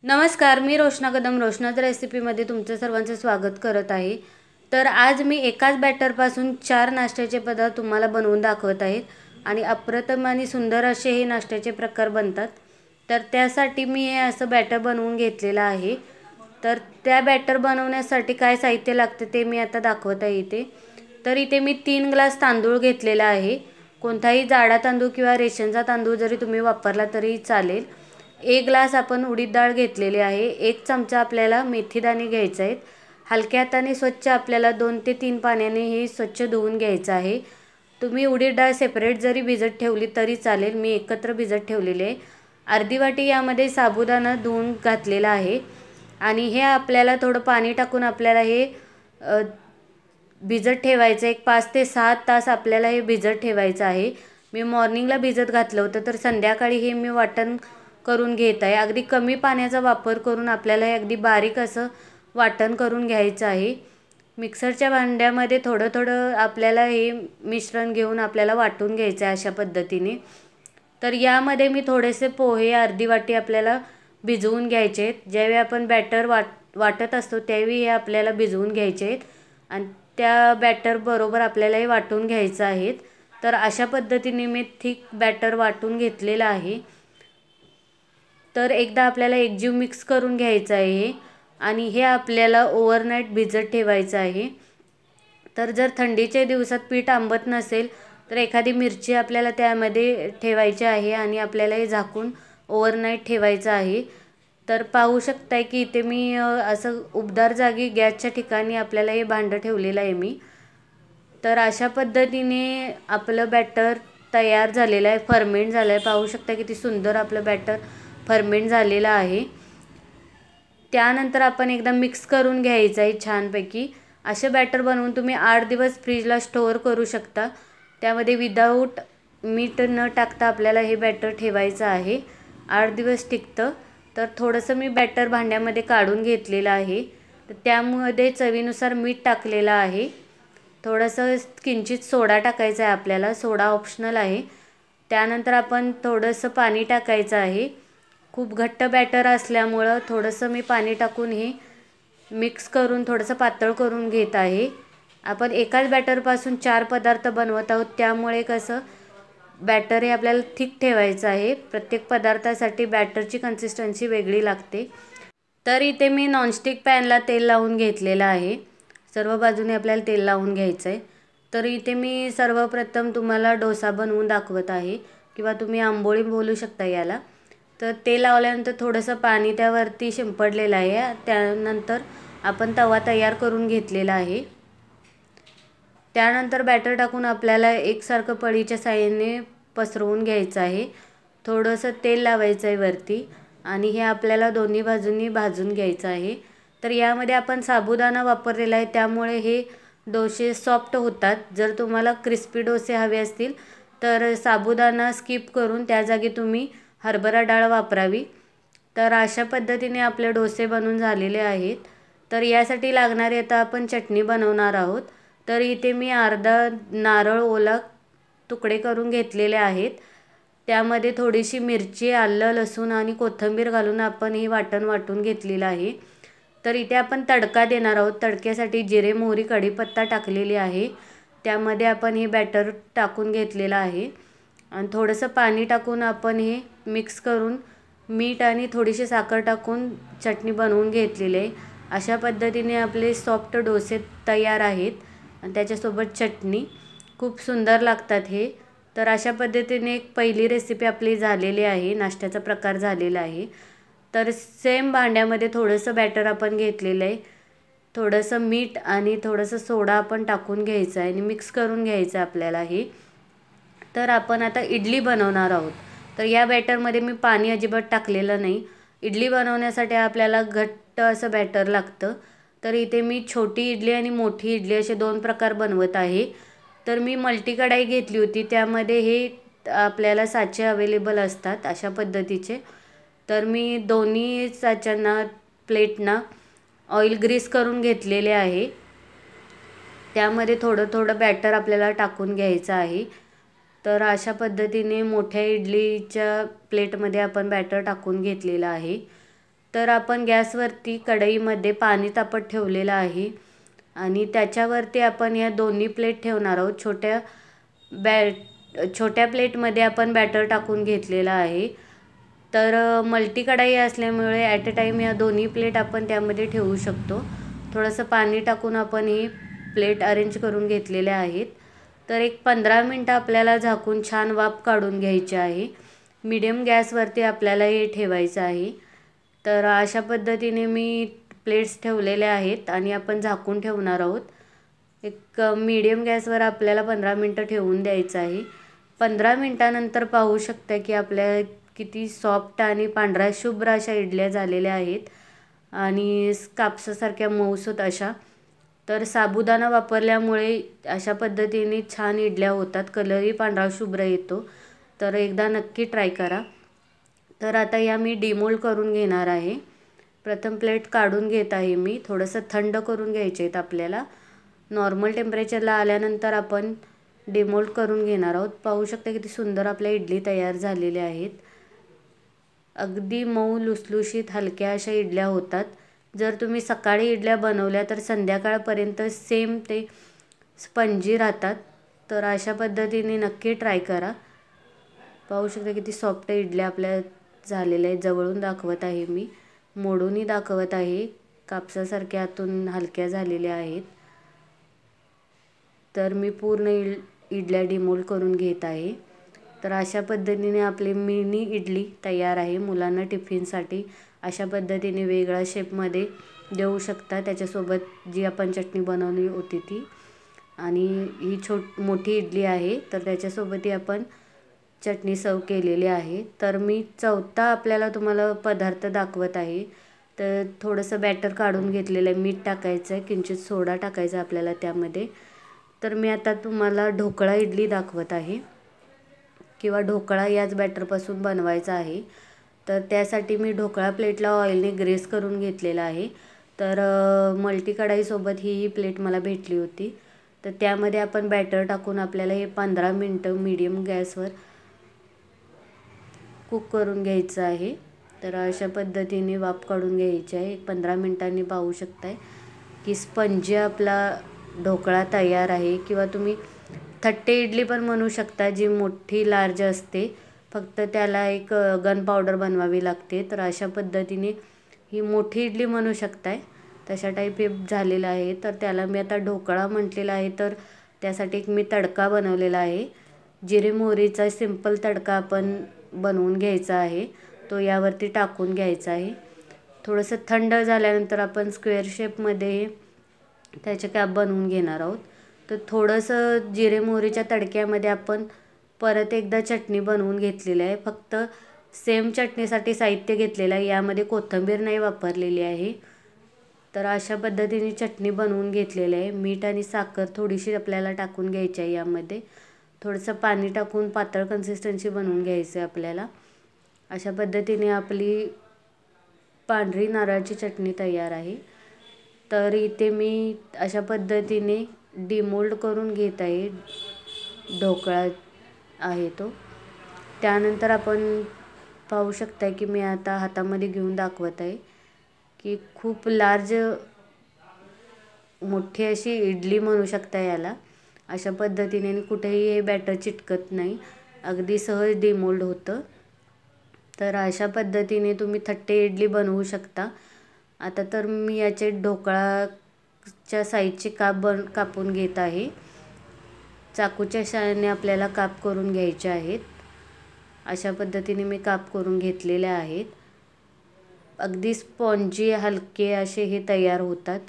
नमस्कार, मी रोशना कदम रोशनाज रेसिपीमध्ये तुमचं सर्वांचं स्वागत करत आहे। तर आज मी एकाच बॅटरपासून 4 नाश्त्याचे पदार्थ तुम्हाला बनवून दाखवत आहे आणि अप्रतिम आणि सुंदर असे हे नाश्त्याचे प्रकार बनतात। तर त्यासाठी मी हे असं बॅटर बनवून घेतलेलं आहे। तर त्या बॅटर बनवण्यासाठी काय साहित्य लागते ते मी आता दाखवत आहे इथे। तर इथे मी 3 ग्लास तांदूळ घेतलेला आहे। कोणताही जाडा तांदूळ किंवा रेशनचा तांदूळ जरी तुम्ही वापरला तरी चालेल। 1 ग्लास आपण उडीद डाळ घेतलेली आहे। 1 चमचा आपल्याला मेथीदाणे घ्यायचे आहेत। हलक्या हाताने स्वच्छ आपल्याला 2 ते 3 पाण्याने हे स्वच्छ धुवून घ्यायचं आहे। तुम्ही उडीद डाळ सेपरेट जरी भिजत ठेवली तरी चालेल, मी एकत्र भिजत ठेवलेली आहे। अर्धी वाटी यामध्ये साबुदाणा धुवून घातलेला आहे आणि हे आपल्याला थोडं पाणी टाकून आपल्याला हे भिजत ठेवायचं। एक 5 ते 7 तास आपल्याला हे भिजत ठेवायचं आहे। मी मॉर्निंगला भिजत घातलं होतं, तर संध्याकाळी हे मी वाटण करून घेत आहे। अगदी कमी पाण्याचा वापर करून आपल्याला हे अगदी बारीक असं वाटण करून घ्यायचं आहे। मिक्सरच्या भांड्यामध्ये थोडं थोडं आपल्याला हे मिश्रण घेऊन आपल्याला वाटून घ्यायचं आहे अशा पद्धतीने। तर यामध्ये मी थोडेसे पोहे अर्धी वाटी आपल्याला भिजवून घ्यायचे आहेत। ज्यावेळी आपण बॅटर वाटत असतो त्यावेळी हे आपल्याला भिजवून घ्यायचे आहेत आणि त्या बॅटर बरोबर आपल्याला हे वाटून घ्यायचं आहे। तर अशा पद्धतीने मी थिक बॅटर वाटून घेतलेलं आहे। तर एकदा आपल्याला एकजीव मिक्स करून घ्यायचं आहे आणि हे आपल्याला ओव्हरनाईट भिजत ठेवायचं आहे। तर जर थंडीच्या दिवसात पीठ आंबत नसेल तर एखादी मिरची आपल्याला त्यामध्ये ठेवायची आहे आणि आपल्याला हे झाकून ओव्हरनाईट ठेवायचं आहे। तर पाहू शकताय की इथे मी असं उबदार जागी गॅसच्या ठिकाणी आपल्याला हे भांडं ठेवलेलं आहे मी। तर अशा पद्धतीने आपलं बॅटर तयार झालेलं आहे, फर्मेंट झालं आहे। पाहू शकता किती सुंदर आपलं बॅटर फर्मेंट झालेलं आहे। त्यानंतर आपण एकदा मिक्स करून घ्यायचं आहे छानपैकी। असे बॅटर बनवून तुम्ही 8 दिवस फ्रीजला स्टोअर करू शकता। त्यामध्ये विदाऊट मीठ न टाकता आपल्याला हे बॅटर ठेवायचं आहे, 8 दिवस टिकतं। तर थोडंसं मी बॅटर भांड्यामध्ये काढून घेतलेलं आहे। तर त्यामध्ये चवीनुसार मीठ टाकलेलं आहे। थोडंसं किंचित सोडा टाकायचा आहे आपल्याला, सोडा ऑप्शनल आहे। त्यानंतर आपण थोडंसं पाणी टाकायचं आहे। खूप घट्ट बॅटर असल्यामुळं थोडंसं मी पाणी टाकून हे मिक्स करून थोडंसं पातळ करून घेत आहे। आपण एकाच बॅटरपासून 4 पदार्थ बनवत आहोत, त्यामुळे कसं बॅटर हे आपल्याला थिक ठेवायचं आहे। प्रत्येक पदार्थासाठी बॅटरची कन्सिस्टन्सी वेगळी लागते। तर इथे मी नॉनस्टिक पॅनला तेल लावून घेतलेलं आहे। सर्व बाजूने आपल्याला तेल लावून घ्यायचं आहे। तर इथे मी सर्वप्रथम तुम्हाला डोसा बनवून दाखवत आहे किंवा तुम्ही आंबोळी बोलू शकता याला। तर तेल लावल्यानंतर थोडंसं पाणी त्यावरती शिंपडलेलं आहे। त्यानंतर आपण तवा तयार करून घेतलेला आहे। त्यानंतर बॅटर टाकून आपल्याला एकसारखं पळीच्या साहाय्याने पसरवून घ्यायचं आहे। थोडंसं तेल लावायचं आहे वरती आणि हे आपल्याला दोन्ही बाजूंनी भाजून घ्यायचं आहे। तर यामध्ये आपण साबुदाणा वापरलेला आहे, त्यामुळे हे डोसे सॉफ्ट होतात। जर तुम्हाला क्रिस्पी डोसे हवे असतील तर साबुदाणा स्किप करून त्या जागी तुम्ही हरभरा डाळ वापरावी। तर अशा पद्धतीने आपले डोसे बनवून झालेले आहेत। तर यासाठी लागणारे आता आपण चटणी बनवणार आहोत। तर इथे मी अर्धा नारळ ओला तुकडे करून घेतलेले आहेत। त्यामध्ये थोडीशी मिरची, आलं, लसूण आणि कोथिंबीर घालून आपण हे वाटण वाटून घेतलेलं आहे। तर इथे आपण तडका देणार आहोत। तडक्यासाठी जिरे, मोहरी, कढीपत्ता टाकलेली आहे। त्यामध्ये आपण हे बॅटर टाकून घेतलेलं आहे आणि थोडंसं पाणी टाकून आपण हे मिक्स करून मीठ आणि थोडीशी साखर टाकून चटणी बनवून घेतलेली आहे। अशा पद्धतीने आपले सॉफ्ट डोसे तयार आहेत आणि त्याच्यासोबत चटणी खूप सुंदर लागतात हे। तर अशा पद्धतीने एक पहिली रेसिपी आपली झालेली आहे, नाश्त्याचा प्रकार झालेला आहे। तर सेम भांड्यामध्ये थोडंसं बॅटर आपण घेतलेलं आहे, थोडंसं मीठ आणि थोडंसं सोडा आपण टाकून घ्यायचं आहे आणि मिक्स करून घ्यायचं आहे आपल्याला हे। तर आपण आता इडली बनवणार आहोत। तर या बॅटरमध्ये मी पाणी अजिबात टाकलेलं नाही। इडली बनवण्यासाठी आपल्याला घट्ट असं बॅटर लागतं। तर इथे मी छोटी इडली आणि मोठी इडली असे 2 प्रकार बनवत आहे। तर मी मल्टी कढाई घेतली होती, त्यामध्ये हे आपल्याला साचे अवेलेबल असतात अशा पद्धतीचे। तर मी दोन्ही साच्यांना, प्लेटना ऑइल ग्रीस करून घेतलेले आहे। त्यामध्ये थोडं थोडं बॅटर आपल्याला टाकून घ्यायचं आहे। तर अशा पद्धतीने मोठ्या इडलीच्या प्लेटमध्ये आपण बॅटर टाकून घेतलेलं आहे। तर आपण गॅसवरती कढईमध्ये पाणी तापत ठेवलेलं आहे आणि त्याच्यावरती आपण या दोन्ही प्लेट ठेवणार आहोत. छोट्या प्लेटमध्ये आपण बॅटर टाकून घेतलेलं आहे. तर मल्टी कढाई असल्यामुळे ॲट अ टाईम या दोन्ही प्लेट आपण त्यामध्ये ठेवू शकतो. थोडंसं पाणी टाकून आपण ही प्लेट अरेंज करून घेतलेल्या आहेत. तर एक 15 मिनटं आपल्याला झाकून छान वाफ काढून घ्यायची आहे. मीडियम गॅसवरती आपल्याला हे ठेवायचं आहे. तर अशा पद्धतीने मी प्लेट्स ठेवलेल्या आहेत आणि आपण झाकून ठेवणार आहोत. एक मीडियम गॅसवर आपल्याला 15 मिनटं ठेवून द्यायचं आहे. 15 मिनटानंतर पाहू शकता की आपल्या किती सॉफ्ट आणि पांढऱ्या शुभ्र अशा इडल्या झालेल्या आहेत आणि कापसासारख्या मऊसूत अशा. तर साबुदाणा वापरल्यामुळे अशा पद्धतीने छान इडल्या होतात. कलरही पांढरा शुभ्र येतो. तर एकदा नक्की ट्राय करा. तर आता या मी डिमोल्ड करून घेणार आहे. प्रथम प्लेट काढून घेत आहे मी. थोडंसं थंड करून घ्यायचे आहेत आपल्याला. नॉर्मल टेम्परेचरला आल्यानंतर आपण डिमोल्ड करून घेणार आहोत. पाहू शकता किती सुंदर आपल्या इडली तयार झालेल्या आहेत. अगदी मऊ लुसलुशीत हलक्या अशा इडल्या होतात. जर तुम्ही सकाळी इडल्या बनवल्या तर संध्याकाळपर्यंत सेम ते स्पंजी राहतात. तर अशा पद्धतीने नक्की ट्राय करा. पाहू शकता किती सॉफ्ट इडल्या आपल्या झालेल्या आहेत. जवळून दाखवत आहे मी, मोडूनही दाखवत आहे. कापसासारख्या आतून हलक्या झालेल्या आहेत. तर मी पूर्ण इडल्या डिमोल्ड करून घेत आहे. तर अशा पद्धतीने आपली मिनी इडली तयार आहे. मुलांना टिफिनसाठी अशा पद्धतीने वेगळ्या शेपमध्ये देऊ शकता. त्याच्यासोबत जी आपण चटणी बनवली होती ती, आणि ही मोठी इडली आहे तर त्याच्यासोबतही आपण चटणी सर्व केलेली आहे. तर मी चौथा आपल्याला तुम्हाला पदार्थ दाखवत आहे. तर थोडंसं बॅटर काढून घेतलेलं आहे. मीठ टाकायचं आहे, किंचित सोडा टाकायचा आपल्याला त्यामध्ये. तर मी आता तुम्हाला ढोकळा इडली दाखवत आहे, किंवा ढोकळा याच बॅटरपासून बनवायचा आहे. तर त्यासाठी मी ढोकळा प्लेटला ऑइलने ग्रेस करून घेतलेला आहे. तर मल्टी कढाईसोबत ही प्लेट मला भेटली होती. तर त्यामध्ये आपण बॅटर टाकून आपल्याला हे 15 मिनटं मीडियम गॅसवर कुक करून घ्यायचं आहे. तर अशा पद्धतीने वाफ काढून घ्यायची आहे. 15 मिनटांनी पाहू शकताय की स्पंजी आपला ढोकळा तयार आहे. किंवा तुम्ही थट्टे इडली पण म्हणू शकता, जी मोठी लार्ज असते, फक्त त्याला एक गन पावडर बनवावी लागते. तर अशा पद्धतीने ही मोठी इडली म्हणू शकताय, तशा टाईप हे झालेलं आहे. तर त्याला मी आता ढोकळा म्हटलेला आहे. तर त्यासाठी एक मी तडका बनवलेला आहे. जिरे मोहरीचा सिंपल तडका आपण बनवून घ्यायचा आहे. तो यावरती टाकून घ्यायचा आहे. थोडंसं थंड झाल्यानंतर आपण स्क्वेअर शेपमध्ये त्याचे कॅप बनवून घेणार आहोत. तर थोडंसं जिरे मोहरीच्या तडक्यामध्ये आपण परत एकदा चटणी बनवून घेतलेली आहे. फक्त सेम चटणीसाठी साहित्य घेतलेलं आहे. यामध्ये कोथिंबीर नाही वापरलेली आहे. तर अशा पद्धतीने चटणी बनवून घेतलेली आहे. मीठ आणि साखर थोडीशी आपल्याला टाकून घ्यायची आहे. यामध्ये थोडंसं पाणी टाकून पातळ कन्सिस्टन्सी बनवून घ्यायचं आहे आपल्याला. अशा पद्धतीने आपली पांढरी नारळाची चटणी तयार आहे. तर इथे मी अशा पद्धतीने डिमोल्ड करून घेत आहे. ढोकळा आहे तो. त्यानंतर आपण पाहू शकता की मी आता हातामध्ये घेऊन दाखवत आहे की खूप लार्ज मोठी अशी इडली म्हणू शकता याला. अशा पद्धतीने कुठेही हे बॅटर चिटकत नाही, अगदी सहज डिमोल्ड होतं. तर अशा पद्धतीने तुम्ही थट्टे इडली बनवू शकता. आता तर मी याचे ढोकळाच्या साईजचे कापून घेत आहे. चाकूच्या सहाय्याने आपल्याला काप करून घ्यायचे आहेत. अशा पद्धतीने मी काप करून घेतलेले आहेत. अगदी स्पॉन्जी हलके असे हे तयार होतात.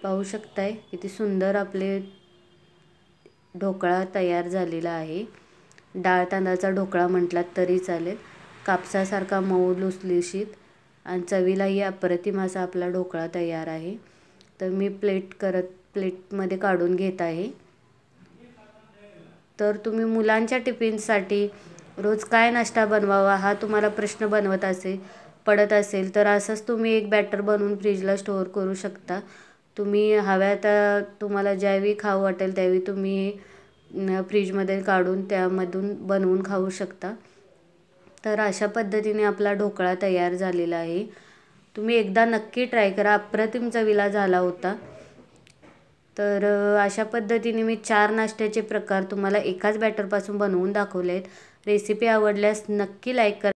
पाहू शकताय किती सुंदर आपले ढोकळा तयार झालेला आहे. डाळ तांदळाचा ढोकळा म्हटलात तरी चालेल. कापसासारखा मऊ लुसलुशीत आणि चवीलाही अप्रतिम असा आपला ढोकळा तयार आहे. तर मी प्लेटमध्ये काढून घेत आहे. तर तुम्ही मुलांच्या टिफिनसाठी रोज काय नाश्ता बनवावा हा तुम्हाला प्रश्न पडत असेल तर असंच तुम्ही एक बॅटर बनवून फ्रीजला स्टोअर करू शकता. तुम्ही हव्या तुम्हाला ज्यावेळी खाऊ वाटेल त्यावेळी तुम्ही फ्रीजमध्ये काढून त्यामधून बनवून खाऊ शकता. तर अशा पद्धतीने आपला ढोकळा तयार झालेला आहे. तुम्ही एकदा नक्की ट्राय करा, अप्रतिम चवीला झाला होता. तर अशा पद्धतीने मी 4 नाश्त्याचे प्रकार तुम्हाला एकाच बॅटरपासून बनवून दाखवले आहेत. रेसिपी आवडल्यास नक्की लाईक करा.